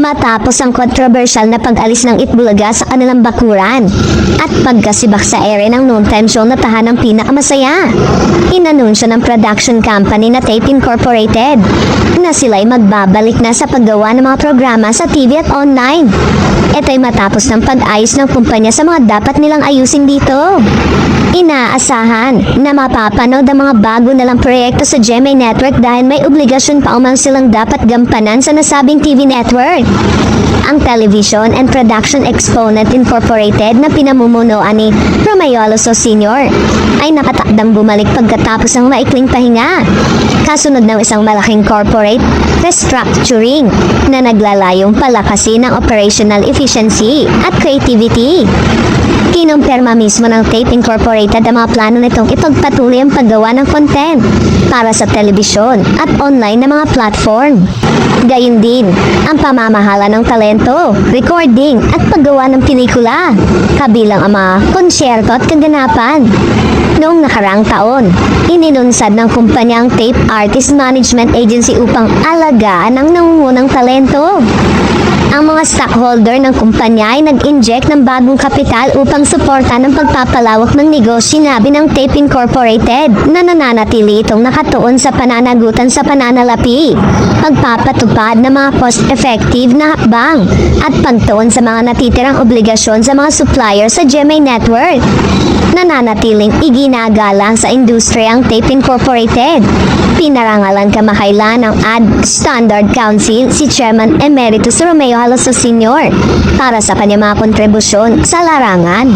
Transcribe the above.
matapos ang kontrobersyal na pag-alis ng Itbulaga sa kanilang bakuran at pagkasibak sa ere ng noontime show na tahanang pinakamasaya. Inanunsyo ng production company na Tape Incorporated na sila'y magbabalik na sa paggawa ng mga programa sa TV at online. Ito'y matapos ng pag-ayos ng kumpanya sa mga dapat nilang ayusin dito. Inaasahan na mapapanood ang mga bago nalang proyekto sa GMA Network dahil may obligasyon pa umang silang dapat gampanan sa nasabing TV network. Ang Television and Production Exponent Incorporated na pinamumunuan ni Romeo Aloso Sr. ay nakatakdang bumalik pagkatapos ng maikling pahinga. Kasunod ng isang malaking corporate restructuring na naglalayong palakasin ng operational efficiency at creativity. Kinumpirma mismo ng Tape Incorporated ang mga plano nitong ipagpatuloy ang paggawa ng content para sa telebisyon at online na mga platform. Gayun din ang pamamahala ng talento, recording at paggawa ng pelikula, kabilang ang mga konsyerto at kaganapan. Noong nakaraang taon, inilunsad ng kumpanyang Tape Artist Management Agency upang alagaan ang nangungunang talento. Ang mga stockholder ng kumpanya ay nag-inject ng bagong kapital upang suporta ng pagpapalawak ng negosyo. Sinabi ng Tape Incorporated na nananatili itong nakatuon sa pananagutan sa pananalapi, pagpapatupad ng mga cost-effective na hakbang at pagtuon sa mga natitirang obligasyon sa mga supplier sa GMA Network. Nananatiling iginagalang sa industriya ang Tape Incorporated. Pinarangalan kamakailan ng Ad Standard Council si Chairman Emeritus Romeo Aloso Sr. para sa kanyang mga kontribusyon sa larangan.